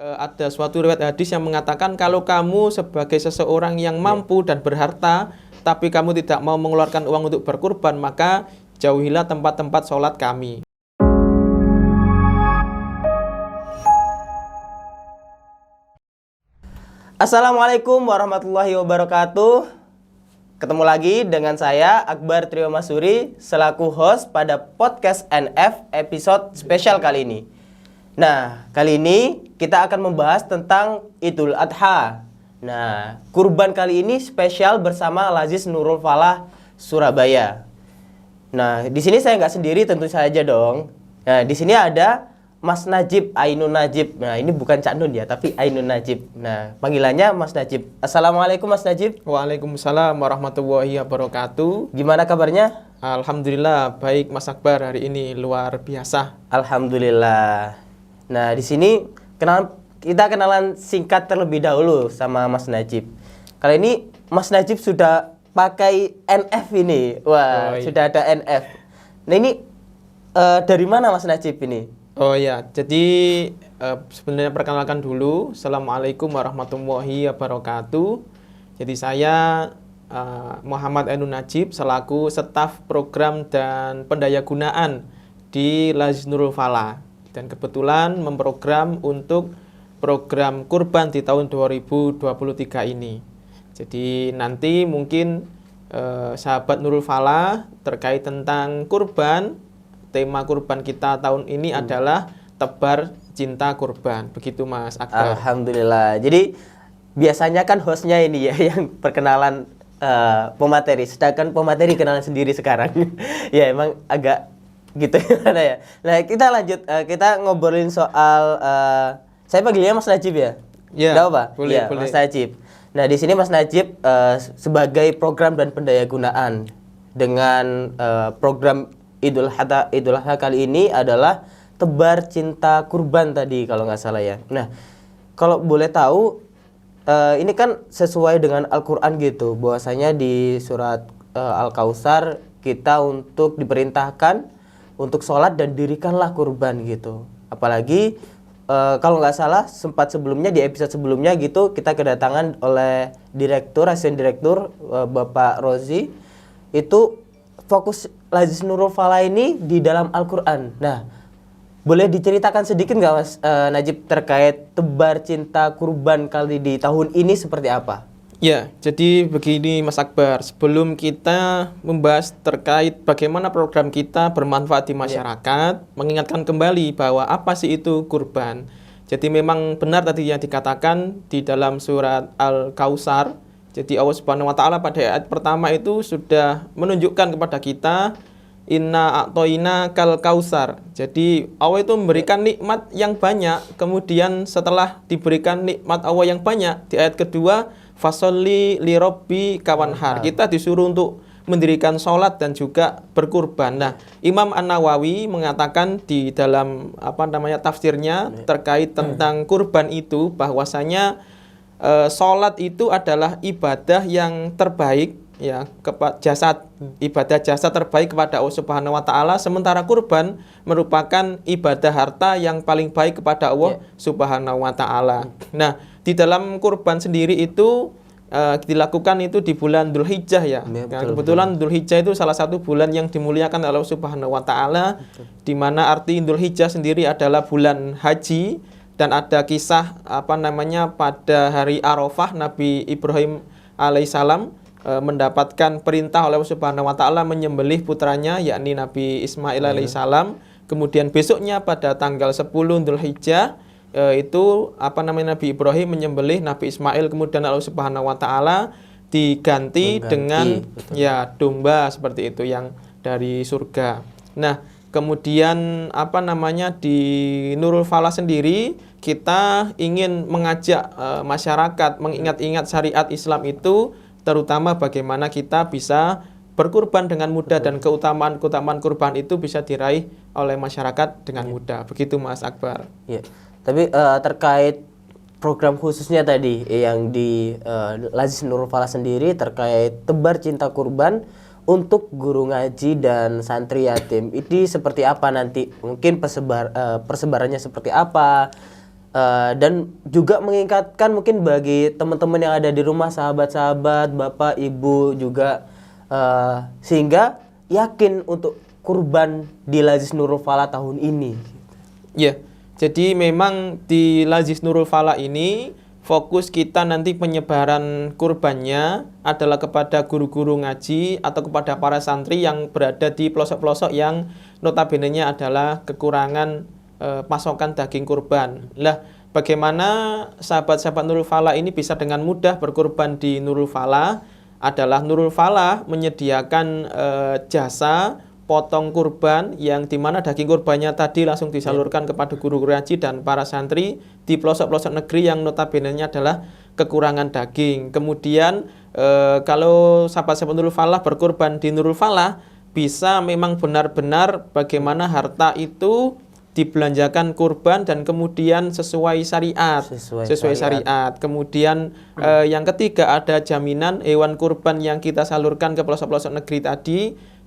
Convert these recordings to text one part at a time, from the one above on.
ada suatu riwayat hadis yang mengatakan kalau kamu sebagai seseorang yang mampu dan berharta, tapi kamu tidak mau mengeluarkan uang untuk berkurban, maka jauhilah tempat-tempat sholat kami. Assalamualaikum warahmatullahi wabarakatuh. Ketemu lagi dengan saya Akbar Trio Masuri selaku host pada podcast NF episode spesial kali ini. Nah, kali ini kita akan membahas tentang Idul Adha. Nah, kurban kali ini spesial bersama Al-Aziz Nurul Falah Surabaya. Nah, di sini saya nggak sendiri tentu saja dong. Nah, di sini ada Mas Najib, Ainun Najib. Nah, ini bukan Cak Nun ya, tapi Ainun Najib. Nah, panggilannya Mas Najib. Assalamualaikum Mas Najib. Waalaikumsalam warahmatullahi wabarakatuh. Gimana kabarnya? Alhamdulillah baik Mas Akbar, hari ini luar biasa. Alhamdulillah. Nah, di sini kita kenalan singkat terlebih dahulu sama Mas Najib. Kali ini Mas Najib sudah pakai NF ini. Wah, sudah ada NF. Nah, ini dari mana Mas Najib ini? Oh ya, jadi sebenarnya perkenalkan dulu. Assalamualaikum warahmatullahi wabarakatuh. Jadi saya Muhammad Ainun Najib selaku staf program dan pendayagunaan di Al-Aziz Nurul Falah. Dan kebetulan memprogram untuk program kurban di tahun 2023 ini. Jadi nanti mungkin sahabat Nurul Falah terkait tentang kurban, tema kurban kita tahun ini adalah tebar cinta kurban. Begitu Mas Akbar. Alhamdulillah. Jadi biasanya kan hostnya ini ya yang perkenalan pemateri, sedangkan pemateri kenalan sendiri sekarang. Ya emang agak gitu ya. Nah, kita lanjut, kita ngobrolin soal saya panggilnya Mas Najib ya. Ya, Nggak apa? boleh, Ya, boleh. Mas Najib. Nah, di sini Mas Najib sebagai program dan pendayagunaan dengan program Idul Adha kali ini adalah tebar cinta kurban tadi kalau nggak salah ya. Nah, kalau boleh tahu ini kan sesuai dengan Al-Qur'an gitu, bahwasanya di surat Al-Kautsar kita untuk diperintahkan untuk sholat dan dirikanlah kurban gitu. Apalagi kalau nggak salah sempat sebelumnya di episode sebelumnya gitu kita kedatangan oleh asisten direktur Bapak Rozi, itu fokus Al-Aziz Nurul Falah ini di dalam Al-Qur'an. Nah, boleh diceritakan sedikit nggak Mas Najib terkait tebar cinta kurban kali di tahun ini seperti apa? Ya, jadi begini Mas Akbar, sebelum kita membahas terkait bagaimana program kita bermanfaat di masyarakat, mengingatkan kembali bahwa apa sih itu kurban. Jadi memang benar tadi yang dikatakan di dalam surat Al-Kautsar. Jadi Allah Subhanahu wa taala pada ayat pertama itu sudah menunjukkan kepada kita inna a'toina kal kausar. Jadi Allah itu memberikan nikmat yang banyak, kemudian setelah diberikan nikmat Allah yang banyak, di ayat kedua fasolli li robbi kawanhar, kita disuruh untuk mendirikan sholat dan juga berkurban. Nah, Imam An-Nawawi mengatakan di dalam tafsirnya terkait tentang kurban itu bahwasanya sholat itu adalah ibadah yang terbaik ya, ibadah jasa terbaik kepada Allah Subhanahu wa taala, sementara kurban merupakan ibadah harta yang paling baik kepada Allah Subhanahu wa taala. Nah, di dalam kurban sendiri itu dilakukan itu di bulan Dzulhijjah ya. Nah, kebetulan Dzulhijjah itu salah satu bulan yang dimuliakan oleh Allah Subhanahu wa taala, di mana arti Dzulhijjah sendiri adalah bulan haji, dan ada kisah pada hari Arafah Nabi Ibrahim alaihissalam mendapatkan perintah oleh Allah Subhanahu wa taala menyembelih putranya yakni Nabi Ismail alaihissalam. Kemudian besoknya pada tanggal 10 Dzulhijjah itu Nabi Ibrahim menyembelih Nabi Ismail, kemudian Allah Subhanahu wa taala diganti dengan domba seperti itu yang dari surga. Nah, kemudian di Nurul Falah sendiri kita ingin mengajak masyarakat mengingat-ingat syariat Islam itu, terutama bagaimana kita bisa berkurban dengan mudah dan keutamaan kurban itu bisa diraih oleh masyarakat dengan mudah. Begitu Mas Akbar. Ya. Tapi terkait program khususnya tadi yang di Al-Aziz Nurul Falah sendiri terkait tebar cinta kurban untuk guru ngaji dan santri yatim, ini seperti apa nanti? Mungkin persebarannya seperti apa? Dan juga mengingatkan mungkin bagi teman-teman yang ada di rumah, sahabat-sahabat, bapak, ibu juga, sehingga yakin untuk kurban di Lazis Nurul Falah tahun ini. Ya, jadi memang di Lazis Nurul Falah ini fokus kita nanti penyebaran kurbannya adalah kepada guru-guru ngaji atau kepada para santri yang berada di pelosok-pelosok yang notabene-nya adalah kekurangan pasokan daging kurban. Lah, bagaimana sahabat-sahabat Nurul Falah ini bisa dengan mudah berkurban di Nurul Falah? Adalah Nurul Falah menyediakan jasa potong kurban yang dimana daging kurbannya tadi langsung disalurkan kepada guru-guru ngaji dan para santri di pelosok-pelosok negeri yang notabene-nya adalah kekurangan daging. Kemudian kalau sahabat-sahabat Nurul Falah berkurban di Nurul Falah, bisa memang benar-benar bagaimana harta itu dibelanjakan kurban dan kemudian sesuai syariat. Sesuai syariat. Kemudian yang ketiga ada jaminan hewan kurban yang kita salurkan ke pelosok-pelosok negeri tadi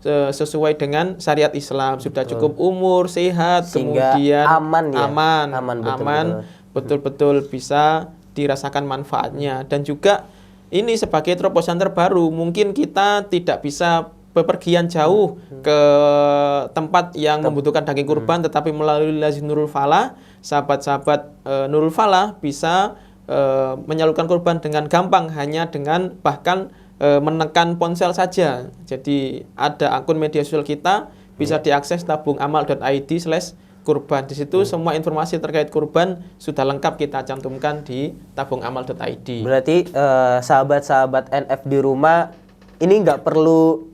sesuai dengan syariat Islam, sudah cukup umur, sehat, sehingga kemudian aman, betul-betul bisa dirasakan manfaatnya. Dan juga ini sebagai terobosan terbaru, mungkin kita tidak bisa bepergian jauh ke tempat yang membutuhkan daging kurban, tetapi melalui Lazis Nurul Falah, sahabat-sahabat Nurul Falah bisa menyalurkan kurban dengan gampang, hanya dengan bahkan menekan ponsel saja. Jadi ada akun media sosial kita, bisa diakses tabungamal.id/kurban. Di situ semua informasi terkait kurban sudah lengkap kita cantumkan di tabungamal.id. Berarti sahabat-sahabat NF di rumah ini nggak perlu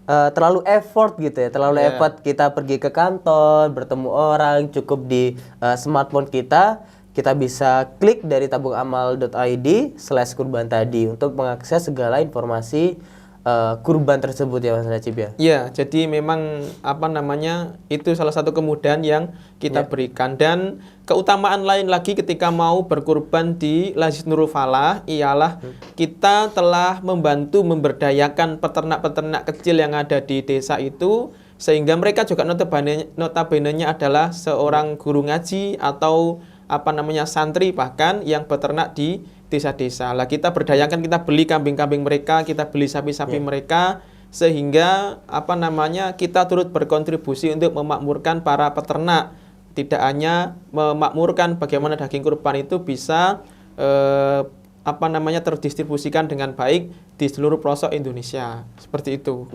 terlalu effort gitu ya, effort kita pergi ke kantor, bertemu orang, cukup di smartphone kita bisa klik dari tabungamal.id/kurban tadi untuk mengakses segala informasi kurban tersebut ya Mas Najib ya. Ya, jadi memang itu salah satu kemudahan yang kita berikan. Dan keutamaan lain lagi ketika mau berkurban di Lazis Nurul Falah ialah kita telah membantu memberdayakan peternak-peternak kecil yang ada di desa itu, sehingga mereka juga notabene-nya adalah seorang guru ngaji atau santri bahkan yang beternak di desa-desa. Lah kita berdayakan, kita beli kambing-kambing mereka, kita beli sapi-sapi mereka, sehingga kita turut berkontribusi untuk memakmurkan para peternak. Tidak hanya memakmurkan bagaimana daging kurban itu bisa terdistribusikan dengan baik di seluruh pelosok Indonesia. Seperti itu.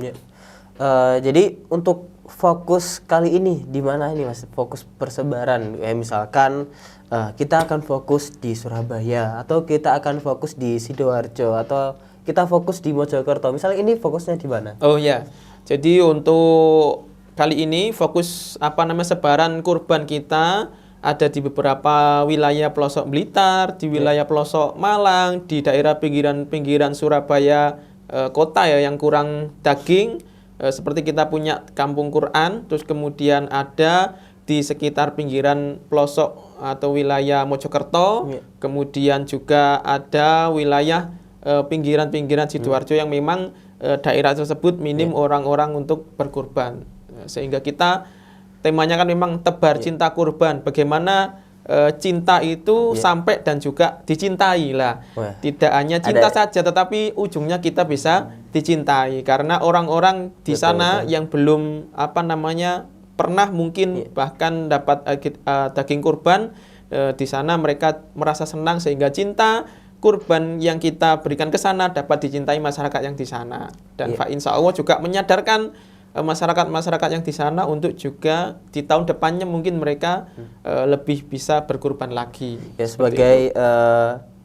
Jadi untuk fokus kali ini di mana ini Mas? Fokus persebaran, misalkan kita akan fokus di Surabaya, atau kita akan fokus di Sidoarjo, atau kita fokus di Mojokerto. Misalnya ini fokusnya di mana? Oh ya, jadi untuk kali ini fokus sebaran kurban kita ada di beberapa wilayah pelosok Blitar, di wilayah pelosok Malang, di daerah pinggiran Surabaya kota ya yang kurang daging. Seperti kita punya Kampung Quran, terus kemudian ada di sekitar pinggiran pelosok atau wilayah Mojokerto, kemudian juga ada wilayah pinggiran-pinggiran Sidoarjo yang memang daerah tersebut minim orang-orang untuk berkurban. Sehingga kita temanya kan memang tebar cinta kurban, bagaimana cinta itu sampai dan juga dicintai lah. Tidak hanya cinta saja, tetapi ujungnya kita bisa dicintai karena orang-orang di sana yang belum pernah mungkin bahkan dapat daging kurban di sana, mereka merasa senang sehingga cinta kurban yang kita berikan ke sana dapat dicintai masyarakat yang di sana. Dan insya Allah juga menyadarkan masyarakat-masyarakat yang di sana untuk juga di tahun depannya mungkin mereka lebih bisa berkurban lagi. Ya, sebagai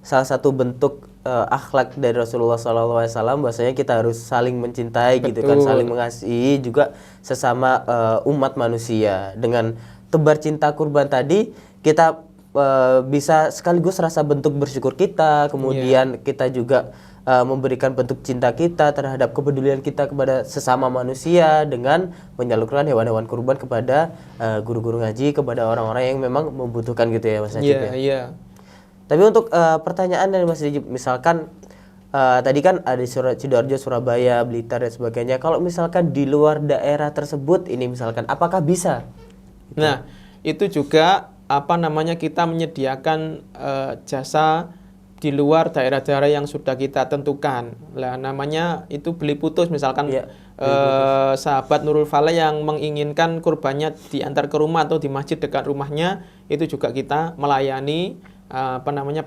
salah satu bentuk akhlak dari Rasulullah SAW, bahwasanya kita harus saling mencintai. Betul. Gitu kan, saling mengasihi juga sesama umat manusia. Dengan tebar cinta kurban tadi, kita bisa sekaligus rasa bentuk bersyukur kita, kemudian kita juga memberikan bentuk cinta kita terhadap kepedulian kita kepada sesama manusia dengan menyalurkan hewan-hewan kurban kepada guru-guru ngaji, kepada orang-orang yang memang membutuhkan gitu ya Mas Najib ya. Iya. Tapi untuk pertanyaan dari Mas Najib, misalkan tadi kan ada Sidoarjo, Surabaya, Blitar dan sebagainya. Kalau misalkan di luar daerah tersebut ini misalkan apakah bisa? Nah, itu juga kita menyediakan jasa di luar daerah-daerah yang sudah kita tentukan. Lah namanya itu beli putus, misalkan sahabat Nurul Falah yang menginginkan kurbannya diantar ke rumah atau di masjid dekat rumahnya, itu juga kita melayani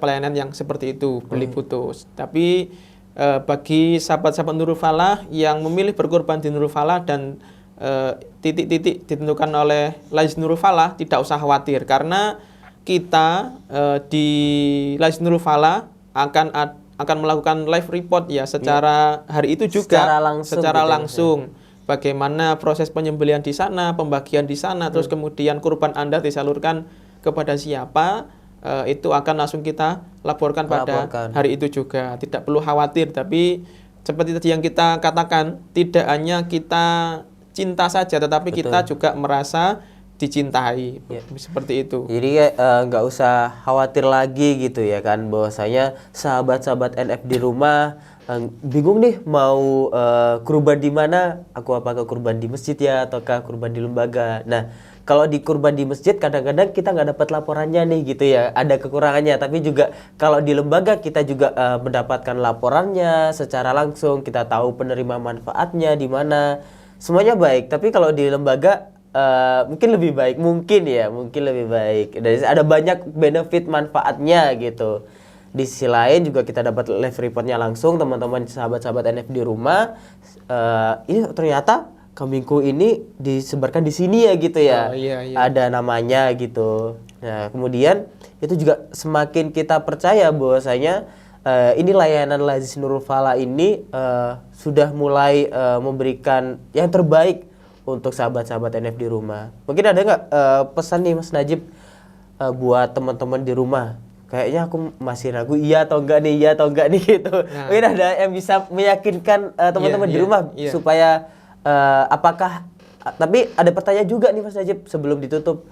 pelayanan yang seperti itu, beli putus. Tapi bagi sahabat-sahabat Nurul Falah yang memilih berkurban di Nurul Falah dan titik-titik ditentukan oleh Lais Nurul Falah, tidak usah khawatir karena kita di Lais Nurul Falah akan melakukan live report ya secara hari itu juga secara langsung bagaimana proses penyembelihan di sana, pembagian di sana, terus kemudian kurban Anda disalurkan kepada siapa, itu akan langsung kita laporkan pada hari itu juga. Tidak perlu khawatir, tapi seperti tadi yang kita katakan, tidak hanya kita cinta saja, tetapi kita juga merasa dicintai, seperti itu. Jadi nggak usah khawatir lagi gitu ya kan, bahwasanya sahabat-sahabat NF di rumah bingung nih mau kurban di mana, apakah kurban di masjid ya ataukah kurban di lembaga. Nah kalau di kurban di masjid kadang-kadang kita nggak dapat laporannya nih gitu ya, ada kekurangannya. Tapi juga kalau di lembaga kita juga mendapatkan laporannya secara langsung, kita tahu penerima manfaatnya di mana, semuanya baik. Tapi kalau di lembaga mungkin lebih baik, mungkin lebih baik. Dan ada banyak benefit manfaatnya gitu. Di sisi lain juga kita dapat live reportnya langsung, teman-teman sahabat-sahabat NF di rumah. Ini ternyata kambingku ini disebarkan di sini ya gitu ya. Ada namanya gitu. Nah kemudian itu juga semakin kita percaya bahwasanya ini layanan Lais Nurul Falah ini sudah mulai memberikan yang terbaik untuk sahabat-sahabat NF di rumah. Mungkin ada nggak pesan nih Mas Najib buat teman-teman di rumah? Kayaknya aku masih ragu iya atau enggak nih gitu. Nah. Mungkin ada yang bisa meyakinkan teman-teman di rumah supaya apakah, tapi ada pertanyaan juga nih Mas Najib sebelum ditutup.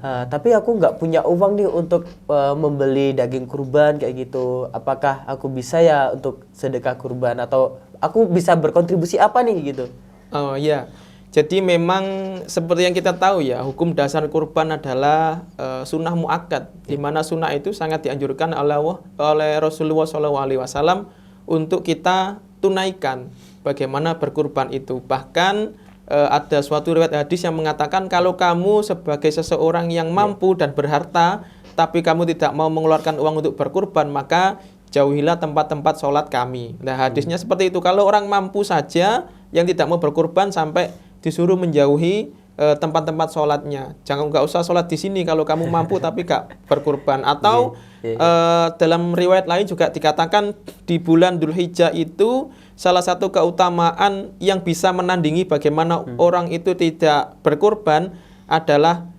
Tapi aku nggak punya uang nih untuk membeli daging kurban kayak gitu. Apakah aku bisa ya untuk sedekah kurban, atau aku bisa berkontribusi apa nih gitu? Oh iya. Jadi memang seperti yang kita tahu ya, hukum dasar kurban adalah sunnah muakkad, di mana sunnah itu sangat dianjurkan oleh Rasulullah SAW untuk kita tunaikan bagaimana berkurban itu. Bahkan ada suatu riwayat hadis yang mengatakan kalau kamu sebagai seseorang yang mampu dan berharta, tapi kamu tidak mau mengeluarkan uang untuk berkurban, maka jauhilah tempat-tempat sholat kami. Nah hadisnya seperti itu. Kalau orang mampu saja yang tidak mau berkurban sampai disuruh menjauhi tempat-tempat sholatnya. Nggak usah sholat di sini kalau kamu mampu tapi nggak berkurban. Atau dalam riwayat lain juga dikatakan di bulan Dzulhijjah itu salah satu keutamaan yang bisa menandingi bagaimana orang itu tidak berkurban adalah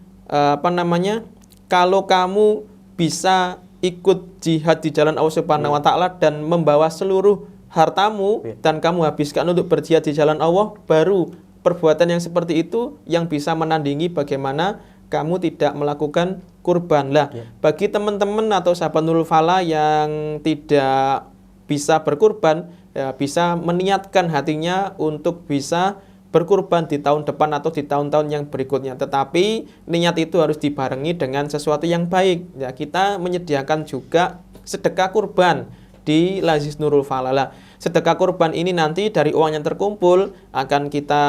kalau kamu bisa ikut jihad di jalan Allah Subhanahu wa taala dan membawa seluruh hartamu dan kamu habiskan untuk berjihad di jalan Allah, baru perbuatan yang seperti itu yang bisa menandingi bagaimana kamu tidak melakukan kurban. Lah, bagi teman-teman atau sahabat Nurul Falah yang tidak bisa berkurban, ya bisa meniatkan hatinya untuk bisa berkurban di tahun depan atau di tahun-tahun yang berikutnya. Tetapi niat itu harus dibarengi dengan sesuatu yang baik. Ya, kita menyediakan juga sedekah kurban di Lais Nurul Falah. Lah, sedekah kurban ini nanti dari uang yang terkumpul akan kita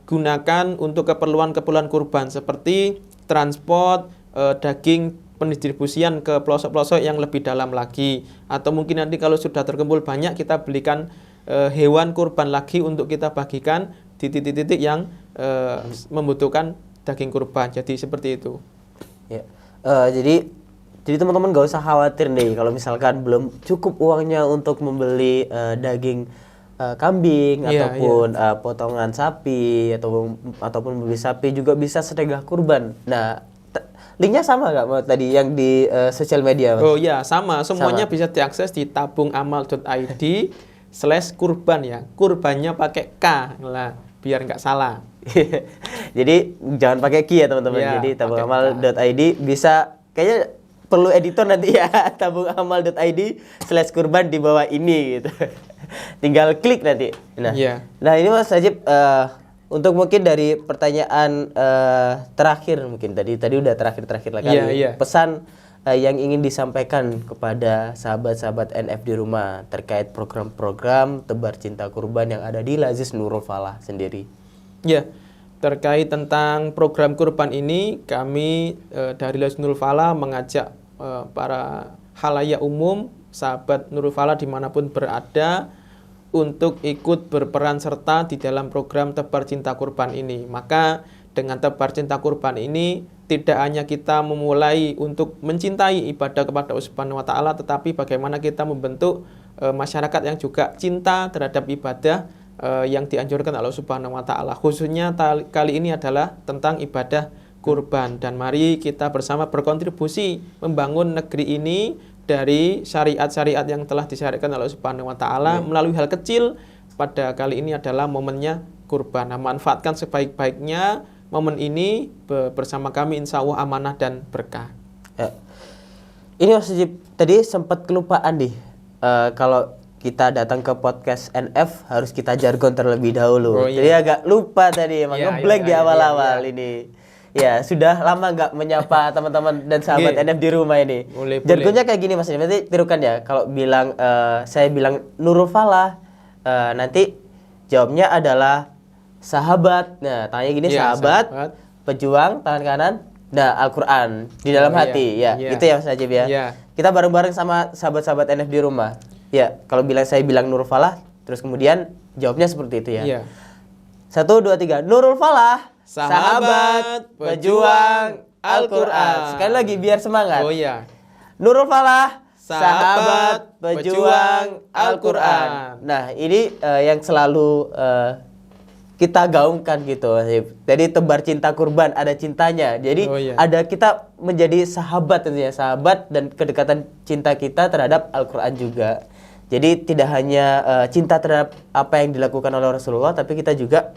gunakan untuk keperluan-keperluan kurban seperti transport, daging, pendistribusian ke pelosok-pelosok yang lebih dalam lagi, atau mungkin nanti kalau sudah terkumpul banyak kita belikan hewan kurban lagi untuk kita bagikan di titik-titik yang membutuhkan daging kurban. Jadi seperti itu. Ya. Jadi teman-teman gak usah khawatir nih kalau misalkan belum cukup uangnya untuk membeli daging kambing ataupun potongan sapi ataupun membeli sapi, juga bisa sedekah kurban. Nah, linknya sama nggak tadi yang di sosial media? Mas? Oh iya, sama. Semuanya bisa diakses di tabungamal.id/kurban ya. Kurbannya pakai K lah, biar nggak salah. Jadi jangan pakai Q ya teman-teman. Ya, jadi tabungamal.id bisa, kayaknya perlu editor nanti ya, tabungamal.id/kurban di bawah ini gitu. Tinggal klik nanti. Nah, nah ini Mas Najib untuk mungkin dari pertanyaan terakhir, mungkin tadi udah terakhir lah kali. Iya. Pesan yang ingin disampaikan kepada sahabat-sahabat NF di rumah terkait program-program tebar cinta kurban yang ada di Lazis Nurul Falah sendiri. Ya, terkait tentang program kurban ini, kami dari Lazis Nurul Falah mengajak para khalayak umum, sahabat Nurul Falah dimanapun berada, untuk ikut berperan serta di dalam program tebar cinta kurban ini. Maka dengan tebar cinta kurban ini tidak hanya kita memulai untuk mencintai ibadah kepada Allah Subhanahu wa taala, tetapi bagaimana kita membentuk masyarakat yang juga cinta terhadap ibadah yang dianjurkan Allah Subhanahu wa taala. Khususnya kali ini adalah tentang ibadah kurban, dan mari kita bersama berkontribusi membangun negeri ini dari syariat-syariat yang telah disyariatkan Allah Subhanahu wa taala melalui hal kecil. Pada kali ini adalah momennya kurban. Nah, manfaatkan sebaik-baiknya momen ini bersama kami, insya Allah amanah dan berkah. Ya. Ini Mas Najib, tadi sempat kelupaan nih, kalau kita datang ke podcast NF harus kita jargon terlebih dahulu. Jadi agak lupa tadi, emang ngeblank di awal-awal ini. Ya, sudah lama nggak menyapa teman-teman dan sahabat NF di rumah ini. Jargonnya kayak gini Mas, nanti tirukan ya. Kalau bilang saya bilang Nurul Falah, nanti jawabnya adalah sahabat. Nah, tanya gini, sahabat, pejuang tangan kanan, nah Al-Qur'an di dalam hati. Gitu ya Mas Najib ya. Kita bareng-bareng sama sahabat-sahabat NF di rumah. Ya, kalau saya bilang Nurul Falah, terus kemudian jawabnya seperti itu ya. 1, 2, 3. Nurul Falah, sahabat, pejuang, Al-Qur'an. Sekali lagi biar semangat. Nurul Falah, sahabat, pejuang, Al-Qur'an. Nah, ini yang selalu kita gaungkan gitu. Jadi tebar cinta kurban, ada cintanya. Jadi ada kita menjadi sahabat tentunya, sahabat dan kedekatan cinta kita terhadap Al-Qur'an juga. Jadi tidak hanya cinta terhadap apa yang dilakukan oleh Rasulullah, tapi kita juga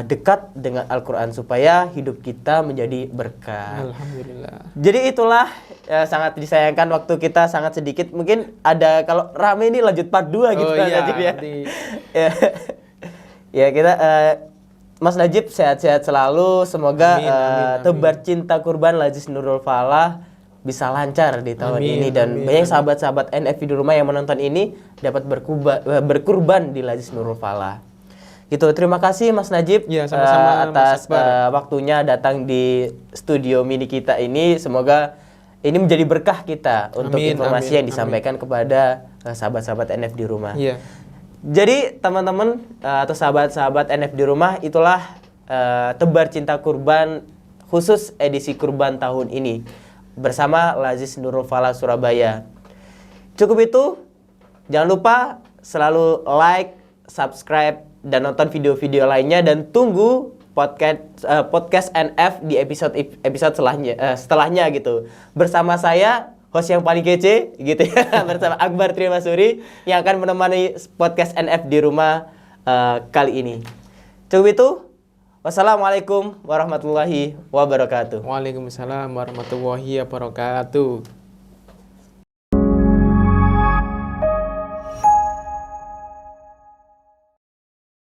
dekat dengan Al-Quran supaya hidup kita menjadi berkah. Alhamdulillah. Jadi itulah sangat disayangkan waktu kita sangat sedikit. Mungkin ada, kalau rame ini lanjut part 2 gitu kan Najib ya. Ya kita Mas Najib sehat-sehat selalu. Semoga tebar cinta kurban Lazis Nurul Falah bisa lancar di tahun ini, dan banyak sahabat-sahabat NF di rumah yang menonton ini dapat berkurban di Lazis Nurul Falah. Gitu, terima kasih Mas Najib sama-sama, atas waktunya datang di studio mini kita ini. Semoga ini menjadi berkah kita untuk informasi yang disampaikan kepada sahabat-sahabat NF di rumah. Jadi teman-teman atau sahabat-sahabat NF di rumah, itulah tebar cinta kurban khusus edisi kurban tahun ini bersama Lazis Nurul Falah Surabaya. Cukup itu, jangan lupa selalu like, subscribe, dan nonton video-video lainnya, dan tunggu podcast NF di episode setelahnya gitu. Bersama saya, host yang paling kece gitu ya, bersama Akbar Trimasuri yang akan menemani podcast NF di rumah kali ini. Cukup itu. Wassalamualaikum warahmatullahi wabarakatuh. Waalaikumsalam warahmatullahi wabarakatuh.